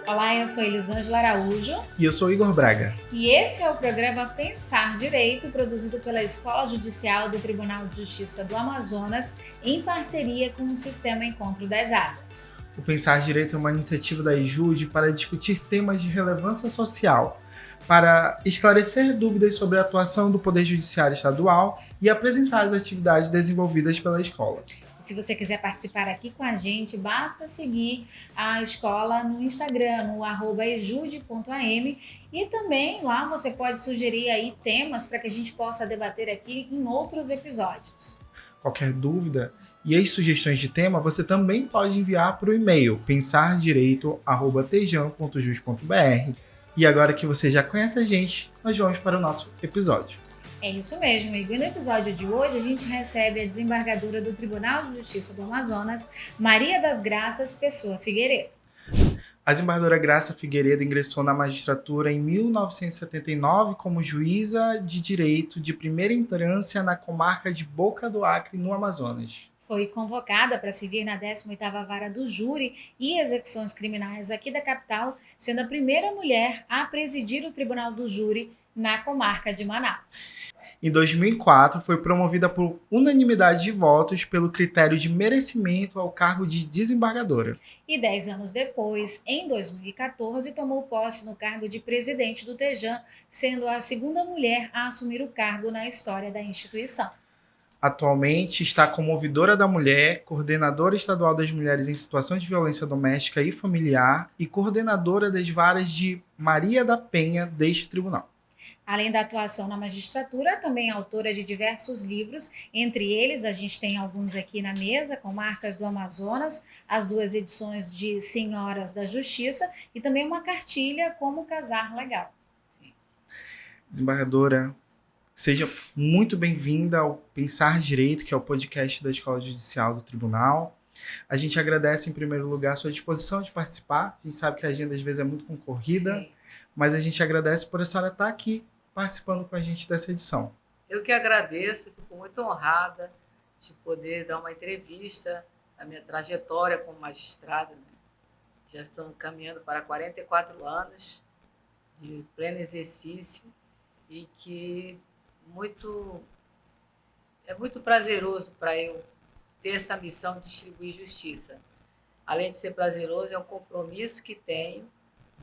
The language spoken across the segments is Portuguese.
Olá, eu sou Elisângela Araújo. E eu sou Igor Braga. E esse é o programa Pensar Direito, produzido pela Escola Judicial do Tribunal de Justiça do Amazonas, em parceria com o Sistema Encontro das Águas. O Pensar Direito é uma iniciativa da EJUD para discutir temas de relevância social, para esclarecer dúvidas sobre a atuação do Poder Judiciário Estadual e apresentar as atividades desenvolvidas pela escola. Se você quiser participar aqui com a gente, basta seguir a escola no Instagram, no @ejude.am, e também lá você pode sugerir aí temas para que a gente possa debater aqui em outros episódios. Qualquer dúvida e as sugestões de tema, você também pode enviar para o e-mail pensardireito@tejan.jus.br. E agora que você já conhece a gente, nós vamos para o nosso episódio. É isso mesmo, Igor. E no episódio de hoje a gente recebe a desembargadora do Tribunal de Justiça do Amazonas, Maria das Graças Pessoa Figueiredo. A desembargadora Graça Figueiredo ingressou na magistratura em 1979 como juíza de direito de primeira instância na comarca de Boca do Acre, no Amazonas. Foi convocada para servir na 18ª Vara do Júri e Execuções Criminais aqui da capital, sendo a primeira mulher a presidir o Tribunal do Júri na comarca de Manaus. Em 2004, foi promovida por unanimidade de votos pelo critério de merecimento ao cargo de desembargadora. E 10 anos depois, em 2014, tomou posse no cargo de presidente do TEJAN, sendo a segunda mulher a assumir o cargo na história da instituição. Atualmente está como ouvidora da mulher, coordenadora estadual das mulheres em situação de violência doméstica e familiar e coordenadora das varas de Maria da Penha deste tribunal. Além da atuação na magistratura, também é autora de diversos livros, entre eles a gente tem alguns aqui na mesa, com Marcas do Amazonas, as 2 edições de Senhoras da Justiça e também uma cartilha Como Casar Legal. Desembargadora, seja muito bem-vinda ao Pensar Direito, que é o podcast da Escola Judicial do Tribunal. A gente agradece, em primeiro lugar, a sua disposição de participar. A gente sabe que a agenda às vezes é muito concorrida, sim, mas a gente agradece por a senhora estar aqui participando com a gente dessa edição. Eu que agradeço, fico muito honrada de poder dar uma entrevista na minha trajetória como magistrada, né? Já estamos caminhando para 44 anos de pleno exercício e que é muito prazeroso para eu ter essa missão de distribuir justiça. Além de ser prazeroso, é um compromisso que tenho,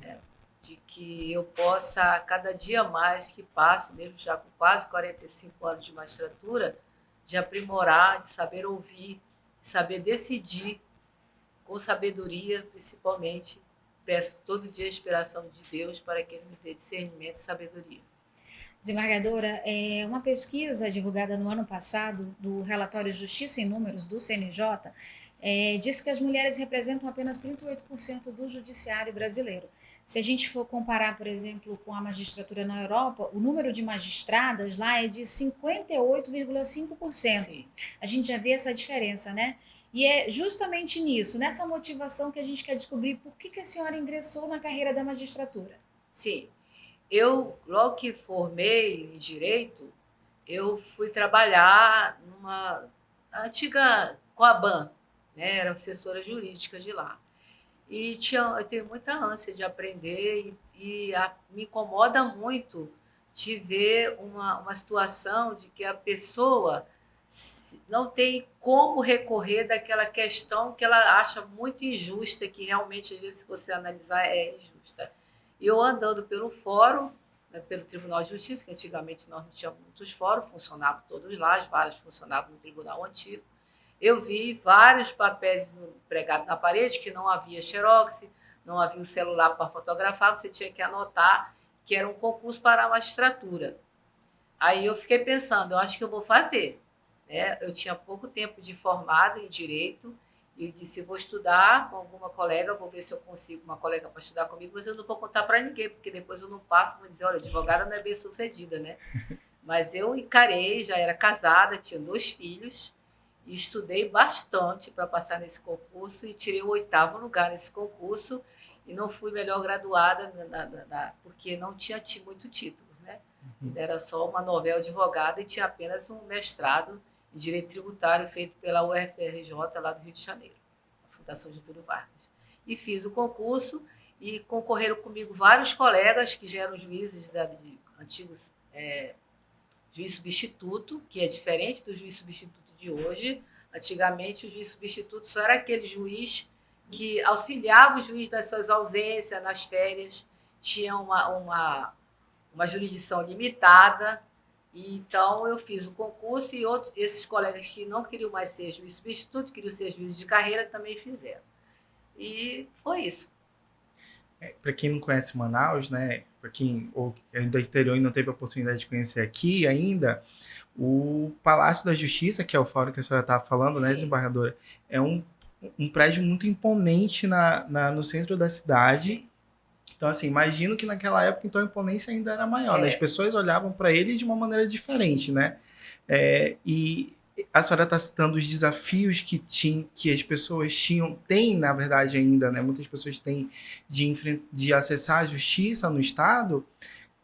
né, de que eu possa, cada dia mais que passe, mesmo já com quase 45 anos de magistratura, de aprimorar, de saber ouvir, de saber decidir com sabedoria, principalmente. Peço todo dia a inspiração de Deus para que Ele me dê discernimento e sabedoria. Desembargadora, uma pesquisa divulgada no ano passado do relatório Justiça em Números do CNJ diz que as mulheres representam apenas 38% do judiciário brasileiro. Se a gente for comparar, por exemplo, com a magistratura na Europa, o número de magistradas lá é de 58,5%. Sim. A gente já vê essa diferença, né? E é justamente nisso, nessa motivação, que a gente quer descobrir por que a senhora ingressou na carreira da magistratura. Sim. Eu, logo que formei em Direito, eu fui trabalhar numa antiga Coaban, né? Era assessora jurídica de lá. E eu tenho muita ânsia de aprender e me incomoda muito de ver uma situação de que a pessoa não tem como recorrer daquela questão que ela acha muito injusta, que realmente, às vezes, se você analisar, é injusta. E eu andando pelo fórum, né, pelo Tribunal de Justiça, que antigamente nós não tínhamos muitos fóruns, funcionavam todos lá, as varas funcionavam no Tribunal Antigo. Eu vi vários papéis pregados na parede que não havia xerox, não havia o celular para fotografar, você tinha que anotar que era um concurso para a magistratura. Aí eu fiquei pensando, eu acho que eu vou fazer, né? Eu tinha pouco tempo de formado em Direito e eu disse, eu vou estudar com alguma colega, vou ver se eu consigo uma colega para estudar comigo, mas eu não vou contar para ninguém, porque depois eu não passo, vou dizer, olha, advogada não é bem sucedida, né? Mas eu encarei, já era casada, tinha 2 filhos, e estudei bastante para passar nesse concurso e tirei o 8º lugar nesse concurso e não fui melhor graduada porque não tinha muito título, né? Era só uma novela advogada e tinha apenas um mestrado em Direito Tributário feito pela UFRJ lá do Rio de Janeiro, a Fundação Getúlio Vargas. E fiz o concurso e concorreram comigo vários colegas que já eram juízes de antigos juiz substituto, que é diferente do juiz substituto de hoje. Antigamente, o juiz substituto só era aquele juiz que auxiliava o juiz nas suas ausências, nas férias, tinha uma jurisdição limitada. Então, eu fiz o concurso e esses colegas que não queriam mais ser juiz substituto, queriam ser juiz de carreira, também fizeram. E foi isso. Para quem não conhece Manaus, né, para quem é do interior e não teve a oportunidade de conhecer aqui ainda, o Palácio da Justiça, que é o fórum que a senhora estava falando, né, desembargadora, é um prédio muito imponente no centro da cidade. Sim. Então, assim, imagino que naquela época, então, a imponência ainda era maior, né? As pessoas olhavam para ele de uma maneira diferente, né? E a senhora está citando os desafios que as pessoas têm, na verdade, ainda, né? Muitas pessoas têm de acessar a justiça no Estado.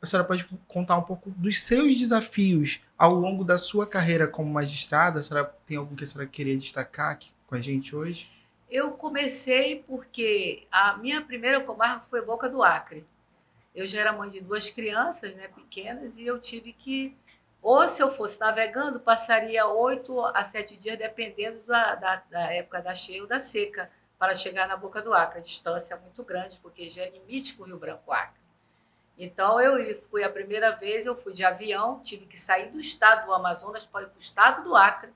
A senhora pode contar um pouco dos seus desafios ao longo da sua carreira como magistrada? A senhora tem algum que a senhora queria destacar aqui com a gente hoje? Eu comecei porque a minha primeira comarca foi Boca do Acre. Eu já era mãe de 2 crianças, né, pequenas, e eu tive que, ou se eu fosse navegando, passaria 8 a 7 dias, dependendo da época da cheia ou da seca, para chegar na Boca do Acre. A distância é muito grande, porque já é limite com o Rio Branco Acre. Então, eu fui a primeira vez, eu fui de avião, tive que sair do estado do Amazonas para ir para o estado do Acre,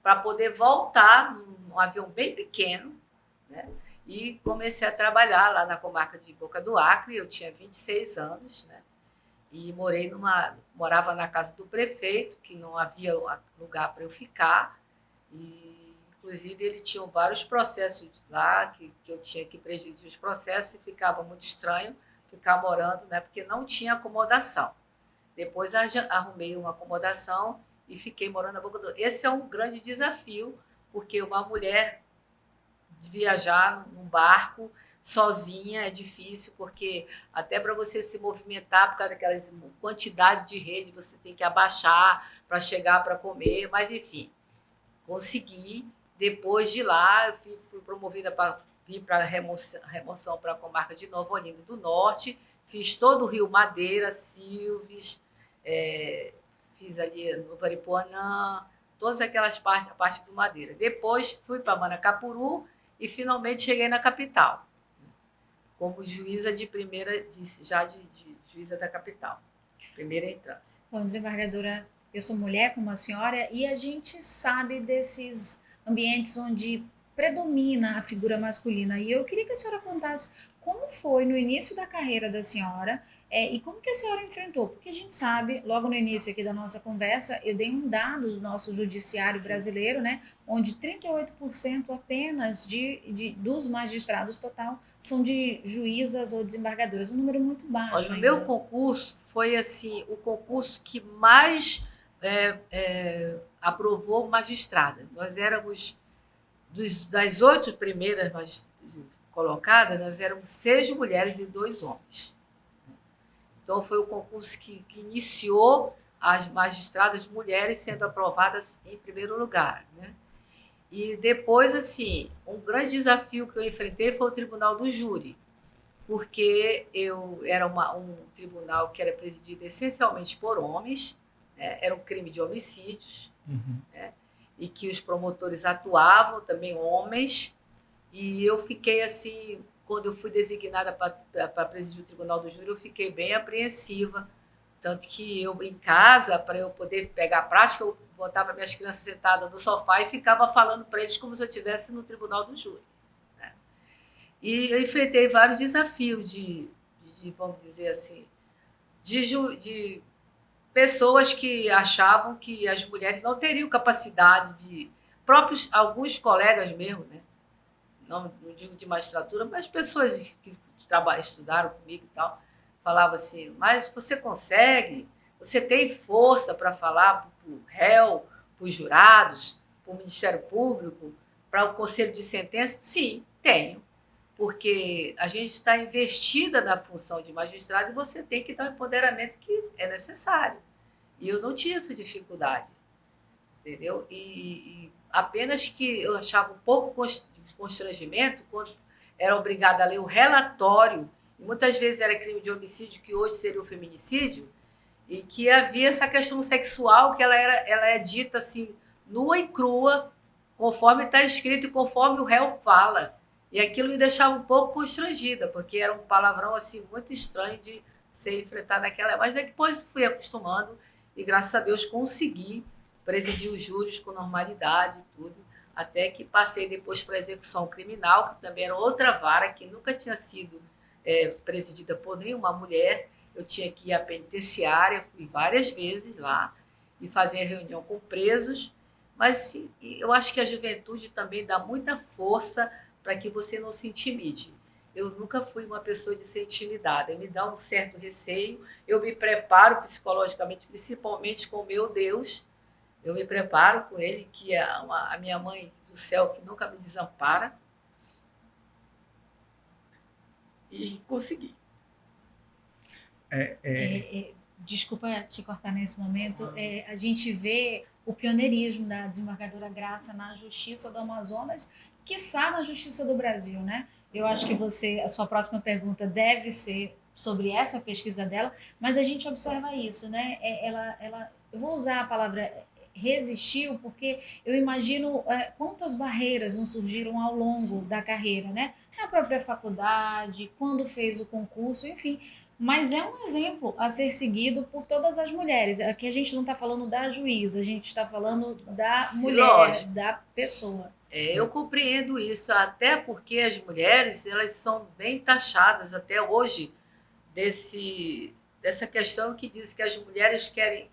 para poder voltar num avião bem pequeno, né? E comecei a trabalhar lá na comarca de Boca do Acre. Eu tinha 26 anos, né? E morava na casa do prefeito, que não havia lugar para eu ficar. E, inclusive, ele tinha vários processos lá, que eu tinha que presidir os processos, e ficava muito estranho ficar morando, né? Porque não tinha acomodação. Depois arrumei uma acomodação e fiquei morando na Boca do Acre. Esse é um grande desafio, porque uma mulher viajar num barco sozinha é difícil, porque até para você se movimentar, por causa daquela quantidade de rede, você tem que abaixar para chegar para comer, mas enfim, consegui. Depois de lá, eu fui promovida para vir para remoção para a comarca de Nova Olinda do Norte, fiz todo o Rio Madeira, Silves, fiz ali no Varipuanã, todas aquelas partes, a parte do Madeira. Depois fui para Manacapuru e finalmente cheguei na capital, como juíza de primeira, de juíza da capital, primeira entrância. Bom, desembargadora, eu sou mulher como a senhora e a gente sabe desses ambientes onde predomina a figura masculina. E eu queria que a senhora contasse como foi no início da carreira da senhora e como que a senhora enfrentou. Porque a gente sabe, logo no início aqui da nossa conversa, eu dei um dado do nosso judiciário brasileiro, né, onde 38% apenas dos magistrados total são de juízas ou desembargadoras, um número muito baixo. Olha, no meu concurso foi assim, o concurso que mais aprovou magistrada. Nós éramos, das 8 primeiras colocadas, nós éramos 6 mulheres e 2 homens. Então, foi o concurso que iniciou as magistradas mulheres sendo aprovadas em primeiro lugar, né? E depois, assim, um grande desafio que eu enfrentei foi o Tribunal do Júri, porque era um tribunal que era presidido essencialmente por homens, né? Era um crime de homicídios, né? E que os promotores atuavam também homens, e eu fiquei assim, quando eu fui designada para presidir o Tribunal do Júri, eu fiquei bem apreensiva, tanto que eu, em casa, para eu poder pegar a prática, eu botava minhas crianças sentadas no sofá e ficava falando para eles como se eu estivesse no Tribunal do Júri, né? E eu enfrentei vários desafios de vamos dizer assim, de pessoas que achavam que as mulheres não teriam capacidade alguns colegas mesmo, né? Não digo de magistratura, mas pessoas que estudaram comigo e tal, falavam assim, mas você consegue, você tem força para falar para o réu, para os jurados, para o Ministério Público, para o Conselho de Sentença? Sim, tenho, porque a gente está investida na função de magistrado e você tem que dar o empoderamento que é necessário. E eu não tinha essa dificuldade, entendeu? E apenas que eu achava um pouco de constrangimento quando era obrigada a ler o relatório muitas vezes era crime de homicídio, que hoje seria o feminicídio, e que havia essa questão sexual que ela é dita assim, nua e crua, conforme está escrito e conforme o réu fala. E aquilo me deixava um pouco constrangida, porque era um palavrão assim muito estranho de ser enfrentado naquela. Mas depois fui acostumando e, graças a Deus, consegui presidir os júris com normalidade e tudo, até que passei depois para a execução criminal, que também era outra vara que nunca tinha sido presidida por nenhuma mulher. Eu tinha que ir à penitenciária, fui várias vezes lá e fazer reunião com presos, mas eu acho que a juventude também dá muita força para que você não se intimide. Eu nunca fui uma pessoa de ser intimidada, me dá um certo receio, eu me preparo psicologicamente, principalmente com o meu Deus, eu me preparo com ele, que é a minha mãe do céu, que nunca me desampara, e consegui. Desculpa te cortar nesse momento, a gente vê o pioneirismo da desembargadora Graça na Justiça do Amazonas, quiçá na Justiça do Brasil, né? Eu acho que a sua próxima pergunta deve ser sobre essa pesquisa dela, mas a gente observa isso, né? Eu vou usar a palavra resistiu, porque eu imagino quantas barreiras não surgiram ao longo da carreira, né? Na própria faculdade, quando fez o concurso, enfim. Mas é um exemplo a ser seguido por todas as mulheres. Aqui a gente não está falando da juíza, a gente está falando da mulher, lógico, da pessoa. Eu compreendo isso, até porque as mulheres elas são bem taxadas até hoje dessa questão que diz que as mulheres querem...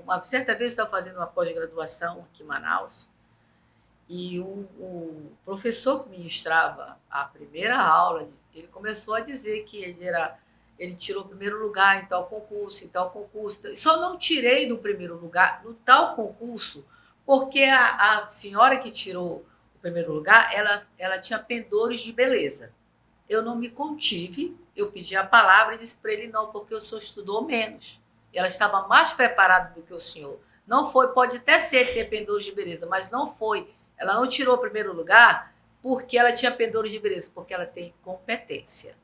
uma certa vez eu estava fazendo uma pós-graduação aqui em Manaus e o professor que ministrava a primeira aula, ele começou a dizer que ele tirou o primeiro lugar em tal concurso, Só não tirei do primeiro lugar no tal concurso porque a senhora que tirou o primeiro lugar, ela tinha pendores de beleza. Eu não me contive, eu pedi a palavra e disse para ele não, porque o senhor estudou menos. Ela estava mais preparada do que o senhor. Não foi, pode até ser ter pendores de beleza, mas não foi. Ela não tirou o primeiro lugar porque ela tinha pendores de beleza, porque ela tem competência.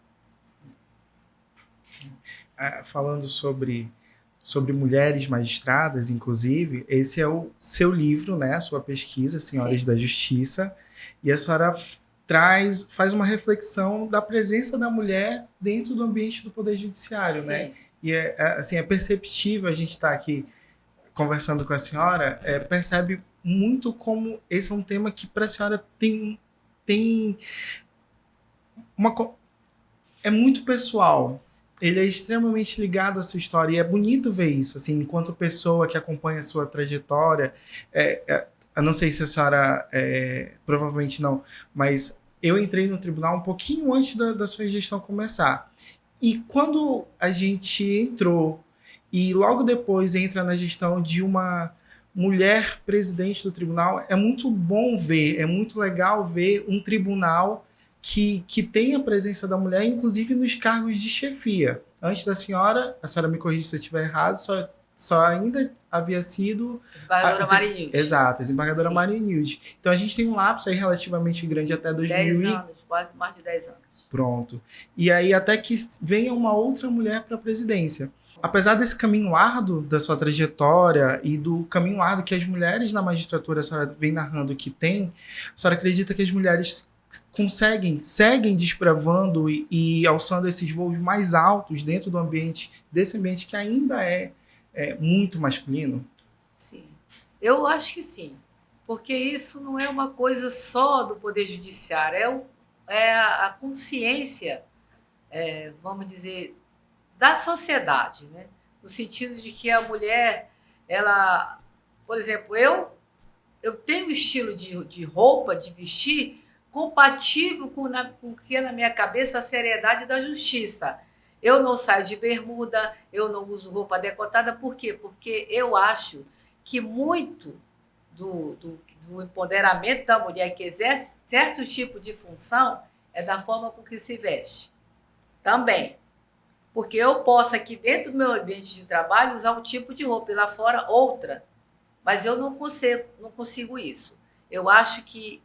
Falando sobre mulheres magistradas, inclusive, esse é o seu livro, né? A sua pesquisa, Senhoras da Justiça, e a senhora faz uma reflexão da presença da mulher dentro do ambiente do Poder Judiciário, né? E é perceptível a gente estar aqui conversando com a senhora, percebe muito como esse é um tema que para a senhora tem é muito pessoal. Ele é extremamente ligado à sua história e é bonito ver isso, assim, enquanto pessoa que acompanha a sua trajetória. Eu não sei se a senhora, provavelmente não, mas eu entrei no tribunal um pouquinho antes da sua gestão começar. E quando a gente entrou e logo depois entra na gestão de uma mulher presidente do tribunal, é muito bom ver, é muito legal ver um tribunal que tem a presença da mulher, inclusive nos cargos de chefia. Antes da senhora, a senhora me corrige se eu estiver errado, só ainda havia sido... Desembargadora Marinilde. Exato, desembargadora Marinilde. Então a gente tem um lapso aí relativamente grande até 2000 10 anos, quase mais de 10 anos. Pronto. E aí até que venha uma outra mulher para a presidência. Apesar desse caminho árduo da sua trajetória e do caminho árduo que as mulheres na magistratura, a senhora vem narrando que tem, a senhora acredita que as mulheres seguem desbravando e alçando esses voos mais altos dentro desse ambiente que ainda é muito masculino? Sim, eu acho que sim, porque isso não é uma coisa só do Poder Judiciário, é a consciência, vamos dizer, da sociedade, né? No sentido de que a mulher, ela, por exemplo, eu tenho um estilo de roupa, de vestir, compatível com o que é na minha cabeça a seriedade da justiça. Eu não saio de bermuda, eu não uso roupa decotada. Por quê? Porque eu acho que muito do empoderamento da mulher que exerce certo tipo de função é da forma com que se veste. Também. Porque eu posso aqui dentro do meu ambiente de trabalho usar um tipo de roupa e lá fora outra. Mas eu não consigo isso. Eu acho que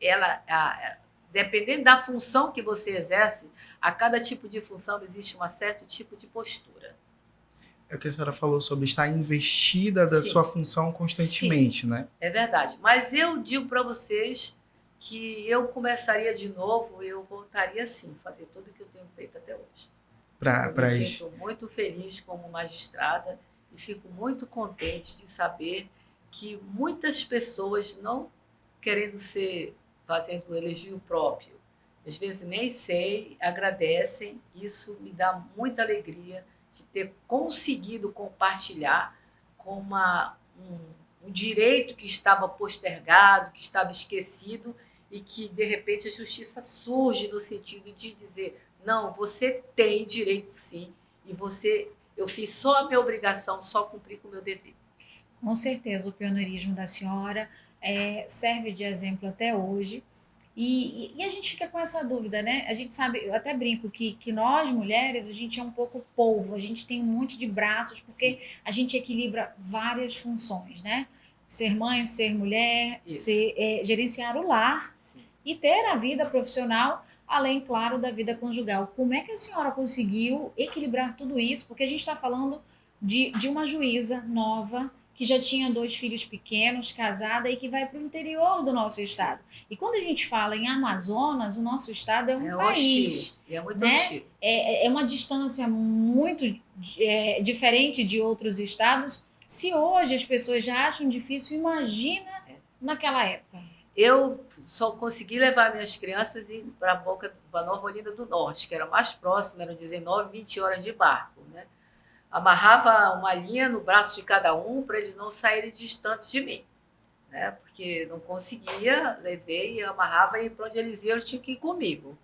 dependendo da função que você exerce, a cada tipo de função existe um certo tipo de postura. É o que a senhora falou sobre estar investida da Sim. sua função constantemente, né? É verdade. Mas eu digo para vocês que eu começaria de novo, eu voltaria sim, fazer tudo o que eu tenho feito até hoje. Eu me sinto muito feliz como magistrada e fico muito contente de saber que muitas pessoas não querendo ser, fazendo o elogio próprio, às vezes nem sei, agradecem, isso me dá muita alegria de ter conseguido compartilhar com um direito que estava postergado, que estava esquecido e que, de repente, a justiça surge no sentido de dizer não, você tem direito sim, e eu fiz só a minha obrigação, só cumpri com o meu dever. Com certeza, o pioneirismo da senhora serve de exemplo até hoje. E a gente fica com essa dúvida, né? A gente sabe, eu até brinco que nós, mulheres, a gente é um pouco polvo, a gente tem um monte de braços, porque a gente equilibra várias funções, né? Ser mãe, ser mulher, gerenciar o lar e ter a vida profissional, além, claro, da vida conjugal. Como é que a senhora conseguiu equilibrar tudo isso? Porque a gente está falando de uma juíza nova, que já tinha 2 filhos pequenos, casada e que vai para o interior do nosso estado. E quando a gente fala em Amazonas, o nosso estado é um país. Hostil, é muito né? hostil. É uma distância muito diferente de outros estados. Se hoje as pessoas já acham difícil, imagina naquela época. Eu só consegui levar minhas crianças para Nova Olinda do Norte, que era mais próximo, eram 19, 20 horas de barco, né? Amarrava uma linha no braço de cada um para eles não saírem distantes de mim, né? Porque não conseguia, levei e amarrava e para onde eles iam, eles tinham que ir comigo.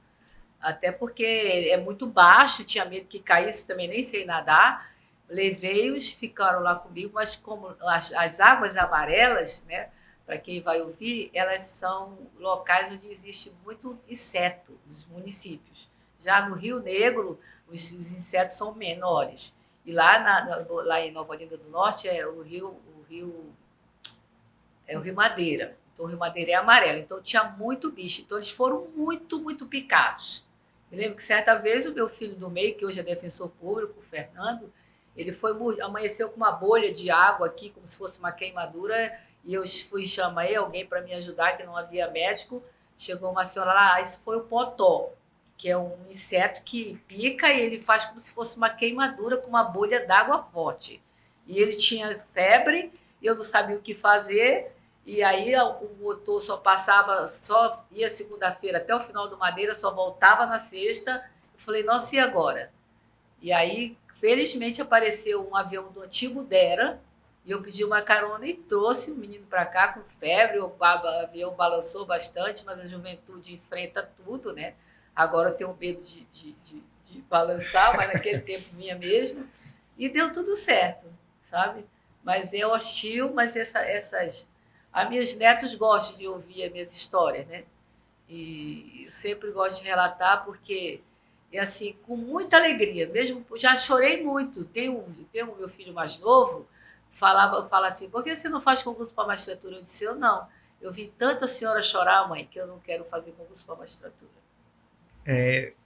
Até porque é muito baixo, tinha medo que caísse, também nem sei nadar. Levei-os, ficaram lá comigo, mas como as águas amarelas, né? Para quem vai ouvir, elas são locais onde existe muito inseto nos municípios. Já no Rio Negro, os insetos são menores. E lá em Nova Olinda do Norte é o rio Madeira. Então, o Rio Madeira é amarelo. Então, tinha muito bicho. Então, eles foram muito, muito picados. Me lembro que certa vez o meu filho do meio, que hoje é defensor público, o Fernando, ele amanheceu com uma bolha de água aqui, como se fosse uma queimadura, e eu chamei alguém para me ajudar, que não havia médico. Chegou uma senhora lá, isso foi o potó, que é um inseto que pica e ele faz como se fosse uma queimadura com uma bolha d'água forte. E ele tinha febre, e eu não sabia o que fazer, e aí o motor só ia segunda-feira até o final do Madeira, só voltava na sexta. Eu falei, nossa, e agora? E aí, felizmente, apareceu um avião do antigo Dera, e eu pedi uma carona e trouxe o menino para cá com febre. O avião balançou bastante, mas a juventude enfrenta tudo, né? Agora eu tenho medo de balançar, mas naquele tempo vinha mesmo. E deu tudo certo, sabe? Mas é hostil, mas as minhas netos gostam de ouvir as minhas histórias, né? E eu sempre gosto de relatar porque é assim, com muita alegria. Mesmo já chorei muito. Tem o meu filho mais novo, fala assim, por que você não faz concurso para magistratura? Eu disse, eu não. Eu vi tanta senhora chorar, mãe, que eu não quero fazer concurso para magistratura.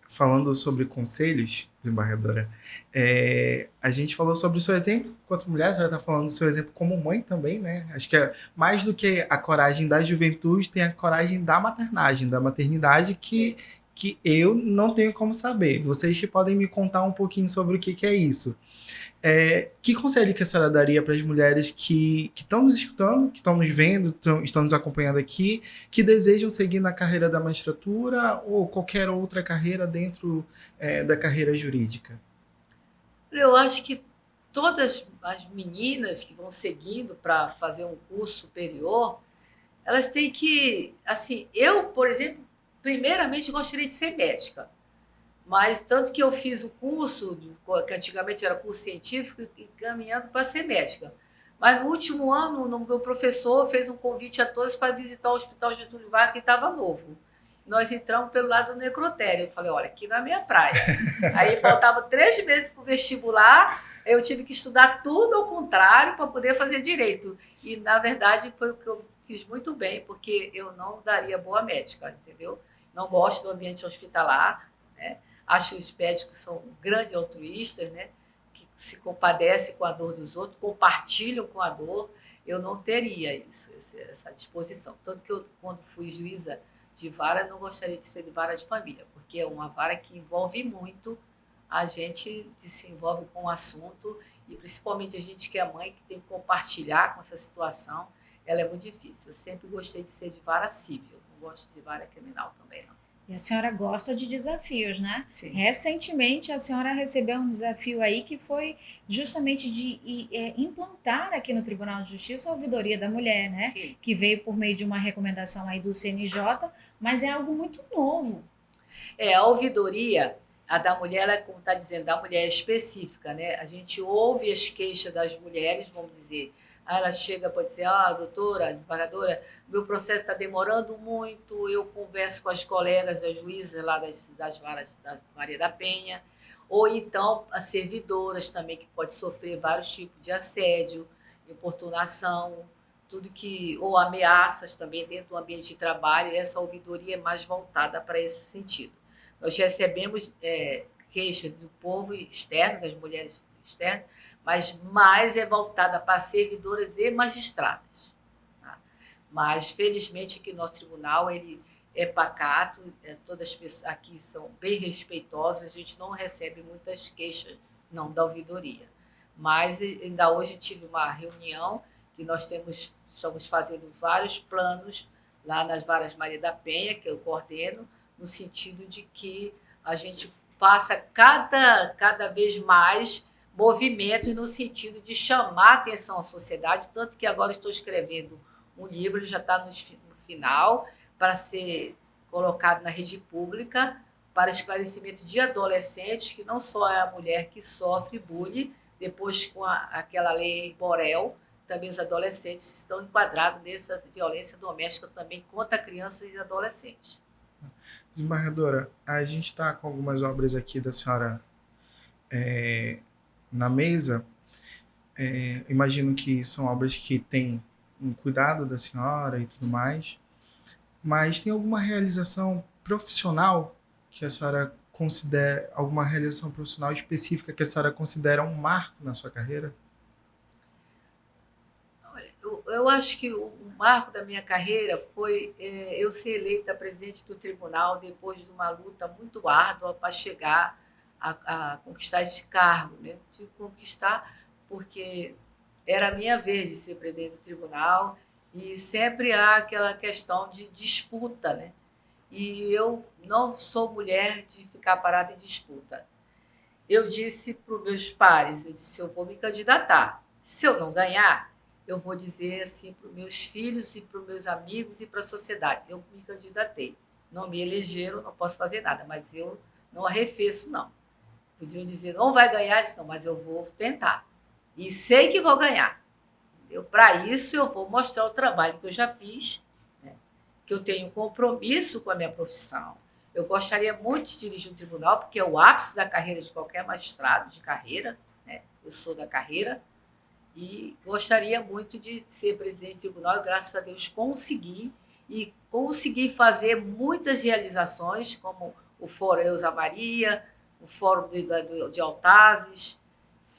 Falando sobre conselhos, desembargadora, a gente falou sobre o seu exemplo enquanto mulher, a senhora está falando do seu exemplo como mãe também, né? Acho que mais do que a coragem da juventude, tem a coragem da maternagem, da maternidade, que eu não tenho como saber. Vocês que podem me contar um pouquinho sobre o que é isso. Que conselho que a senhora daria para as mulheres que estão nos escutando, que estão nos vendo, estão nos acompanhando aqui, que desejam seguir na carreira da magistratura ou qualquer outra carreira dentro da carreira jurídica? Eu acho que todas as meninas que vão seguindo para fazer um curso superior, elas têm que... Assim, eu, por exemplo, primeiramente gostaria de ser médica. Mas tanto que eu fiz o curso, que antigamente era curso científico, encaminhando para ser médica. Mas no último ano, o meu professor fez um convite a todos para visitar o Hospital Getúlio Vargas, que estava novo. Nós entramos pelo lado do necrotério. Eu falei, olha, aqui não é minha praia. Aí faltava 3 meses para o vestibular, eu tive que estudar tudo ao contrário para poder fazer direito. E, na verdade, foi o que eu fiz muito bem, porque eu não daria boa médica, entendeu? não gosto do ambiente hospitalar, né? Acho que os médicos são grandes altruístas, né? Que se compadecem com a dor dos outros, compartilham com a dor. Eu não teria isso, essa disposição. Tanto que eu, quando fui juíza de vara, não gostaria de ser de vara de família, porque é uma vara que envolve muito, a gente se envolve com o assunto, e principalmente a gente que é mãe, que tem que compartilhar com essa situação, ela é muito difícil. Eu sempre gostei de ser de vara civil, não gosto de vara criminal também, não. E a senhora gosta de desafios, né? Sim. Recentemente, a senhora recebeu um desafio aí que foi justamente de implantar aqui no Tribunal de Justiça a ouvidoria da mulher, né? Sim. Que veio por meio de uma recomendação aí do CNJ, mas é algo muito novo. A ouvidoria, a da mulher, ela, como está dizendo, da mulher específica, né? A gente ouve as queixas das mulheres, vamos dizer. Aí ela chega, pode dizer, doutora, desembargadora, meu processo está demorando muito, eu converso com as colegas das juízas lá das varas da Maria da Penha, ou então as servidoras também, que pode sofrer vários tipos de assédio, importunação, tudo que, ou ameaças também dentro do ambiente de trabalho. Essa ouvidoria é mais voltada para esse sentido. Nós recebemos queixas do povo externo, das mulheres externas, mas mais é voltada para servidoras e magistradas. Tá? Mas, felizmente, que nosso tribunal ele é pacato, todas as pessoas aqui são bem respeitosas, a gente não recebe muitas queixas não da ouvidoria. Mas ainda hoje tive uma reunião que nós estamos fazendo vários planos lá nas varas Maria da Penha, que eu coordeno, no sentido de que a gente faça cada vez mais movimentos no sentido de chamar a atenção à sociedade, tanto que agora estou escrevendo um livro, ele já está no final, para ser colocado na rede pública, para esclarecimento de adolescentes, que não só é a mulher que sofre bullying, depois com aquela lei Borel, também os adolescentes estão enquadrados nessa violência doméstica também contra crianças e adolescentes. Desembargadora, a gente está com algumas obras aqui da senhora na mesa. Imagino que são obras que têm um cuidado da senhora e tudo mais, mas tem alguma realização profissional que a senhora considera, alguma realização profissional específica que a senhora considera um marco na sua carreira? Eu acho que o marco da minha carreira foi eu ser eleita presidente do tribunal depois de uma luta muito árdua para chegar a conquistar esse cargo, né? De conquistar, porque era a minha vez de ser presidente do tribunal e sempre há aquela questão de disputa, né? E eu não sou mulher de ficar parada em disputa. Eu disse para os meus pares, eu vou me candidatar. Se eu não ganhar, eu vou dizer assim para os meus filhos e para os meus amigos e para a sociedade, eu me candidatei. Não me elegeram, não posso fazer nada, mas eu não arrefeço, não. Podiam dizer, não vai ganhar, eu disse, não, mas eu vou tentar. E sei que vou ganhar. Para isso, eu vou mostrar o trabalho que eu já fiz, né? Que eu tenho compromisso com a minha profissão. Eu gostaria muito de dirigir um tribunal, porque é o ápice da carreira de qualquer magistrado de carreira, né? Eu sou da carreira, e gostaria muito de ser presidente do tribunal, e graças a Deus consegui fazer muitas realizações, como o Fórum Elza Maria, o Fórum de Altazes,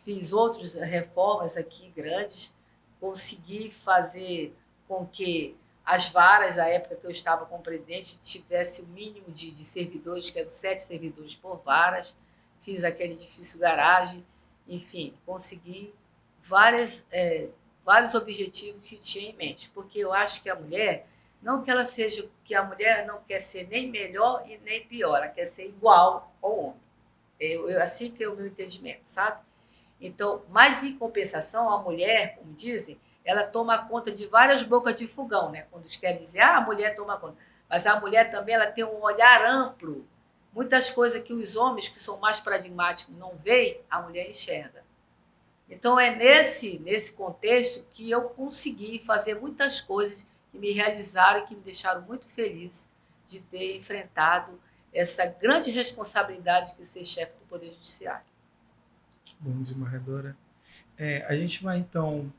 fiz outras reformas aqui grandes, consegui fazer com que as varas, na época que eu estava como presidente, tivesse o mínimo de servidores, que eram 7 servidores por varas, fiz aquele edifício garagem, enfim, consegui vários objetivos que tinha em mente, porque eu acho que a mulher, não que ela seja, que a mulher não quer ser nem melhor e nem pior, ela quer ser igual ao homem. Assim que é o meu entendimento, sabe? Então, mas em compensação, a mulher, como dizem, ela toma conta de várias bocas de fogão, né? Quando quer dizer, a mulher toma conta. Mas a mulher também ela tem um olhar amplo. Muitas coisas que os homens, que são mais pragmáticos, não veem, a mulher enxerga. Então, é nesse contexto que eu consegui fazer muitas coisas que me realizaram e que me deixaram muito feliz de ter enfrentado essa grande responsabilidade de ser chefe do Poder Judiciário. Que bom, desembargadora. A gente vai, então,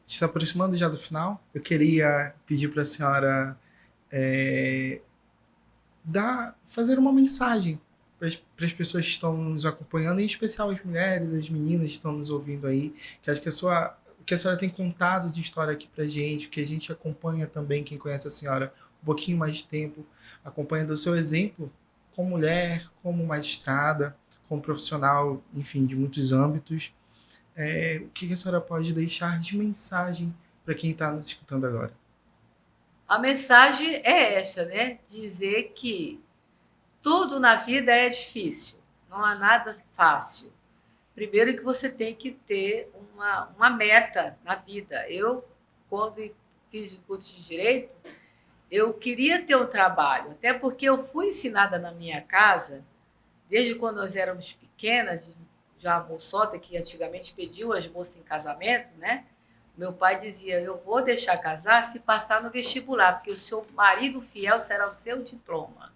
se aproximando já do final. Eu queria pedir para a senhora fazer uma mensagem para as pessoas que estão nos acompanhando, em especial as mulheres, as meninas que estão nos ouvindo aí, que acho que o que a senhora tem contado de história aqui pra gente, o que a gente acompanha também, quem conhece a senhora um pouquinho mais de tempo, acompanha do seu exemplo como mulher, como magistrada, como profissional, enfim, de muitos âmbitos. O que a senhora pode deixar de mensagem para quem está nos escutando agora? A mensagem é esta, né? Dizer que tudo na vida é difícil, não há nada fácil. Primeiro que você tem que ter uma meta na vida. Eu, quando fiz o curso de Direito, eu queria ter um trabalho, até porque eu fui ensinada na minha casa, desde quando nós éramos pequenas, já a moçota, que antigamente pediam as moças em casamento, né? Meu pai dizia, eu vou deixar casar se passar no vestibular, porque o seu marido fiel será o seu diploma.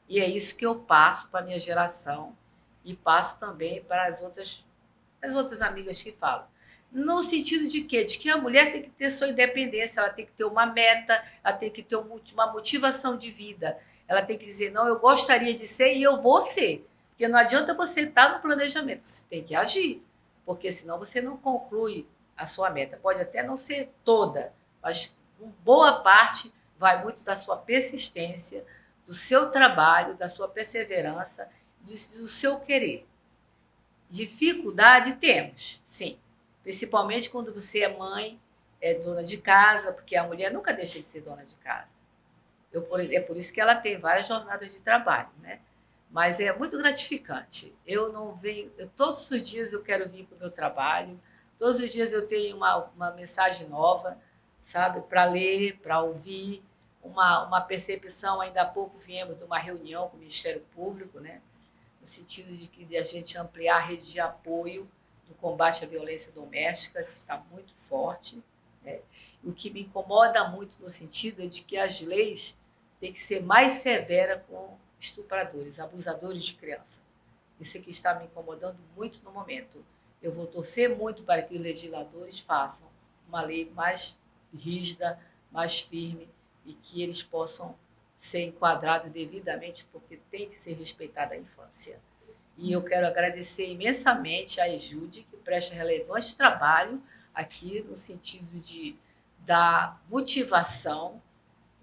E é isso que eu passo para a minha geração e passo também para as outras amigas que falam. No sentido de quê? De que a mulher tem que ter sua independência, ela tem que ter uma meta, ela tem que ter uma motivação de vida. Ela tem que dizer, não, eu gostaria de ser e eu vou ser. Porque não adianta você estar no planejamento, você tem que agir, porque senão você não conclui a sua meta. Pode até não ser toda, mas boa parte vai muito da sua persistência, do seu trabalho, da sua perseverança, do seu querer. Dificuldade temos, sim. Principalmente quando você é mãe, é dona de casa, porque a mulher nunca deixa de ser dona de casa. É por isso que ela tem várias jornadas de trabalho, né? Mas é muito gratificante. Eu não venho, todos os dias eu quero vir para o meu trabalho, todos os dias eu tenho uma mensagem nova, sabe, para ler, para ouvir, uma percepção. Ainda há pouco viemos de uma reunião com o Ministério Público, né, no sentido de a gente ampliar a rede de apoio no combate à violência doméstica, que está muito forte, né? O que me incomoda muito no sentido é de que as leis têm que ser mais severas com estupradores, abusadores de criança. Isso é que está me incomodando muito no momento. Eu vou torcer muito para que os legisladores façam uma lei mais rígida, mais firme, e que eles possam ser enquadrados devidamente, porque tem que ser respeitada a infância. E eu quero agradecer imensamente a EJUDE, que presta relevante trabalho aqui no sentido de dar motivação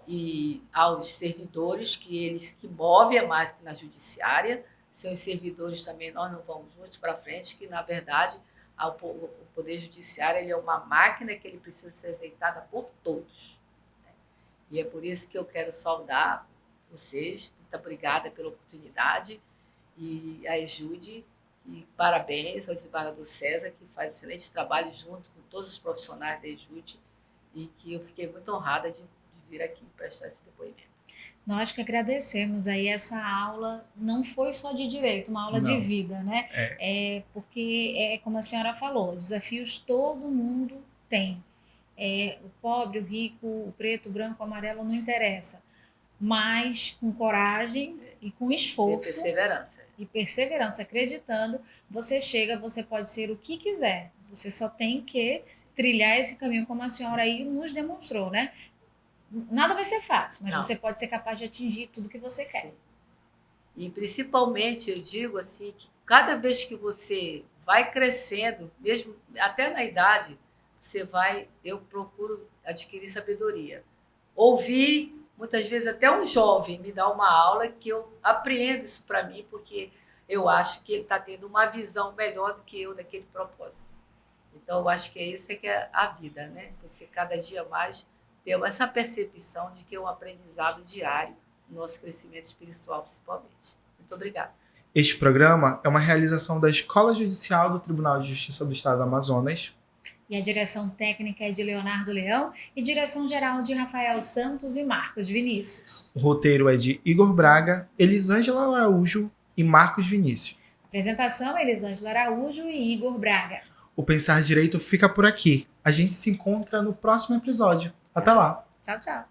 e aos servidores, que movem a máquina judiciária. Sem os servidores também nós não vamos muito para frente, que na verdade o Poder Judiciário ele é uma máquina que ele precisa ser executada por todos. E é por isso que eu quero saudar vocês. Muito obrigada pela oportunidade. E a EJUDE, e parabéns ao desembargador César, que faz excelente trabalho junto com todos os profissionais da EJUDE, e que eu fiquei muito honrada de vir aqui prestar esse depoimento. Nós que agradecemos aí essa aula, não foi só de direito, uma aula de vida, né? Porque, como a senhora falou, desafios todo mundo tem. O pobre, o rico, o preto, o branco, o amarelo, não interessa. Mas com coragem e com esforço e perseverança, acreditando, você pode ser o que quiser. Você só tem que trilhar esse caminho, como a senhora aí nos demonstrou, né? Nada vai ser fácil, mas você pode ser capaz de atingir tudo que você quer. Sim. E principalmente, eu digo assim, que cada vez que você vai crescendo, mesmo até na idade, eu procuro adquirir sabedoria. Ouvir, muitas vezes até um jovem me dá uma aula que eu apreendo isso para mim, porque eu acho que ele está tendo uma visão melhor do que eu daquele propósito. Então, eu acho que isso que é a vida, né? Você cada dia mais ter essa percepção de que é um aprendizado diário no nosso crescimento espiritual, principalmente. Muito obrigada. Este programa é uma realização da Escola Judicial do Tribunal de Justiça do Estado do Amazonas. E a direção técnica é de Leonardo Leão e direção geral de Rafael Santos e Marcos Vinícius. O roteiro é de Igor Braga, Elisângela Araújo e Marcos Vinícius. Apresentação: Elisângela Araújo e Igor Braga. O Pensar Direito fica por aqui. A gente se encontra no próximo episódio. Até lá. Tchau, tchau.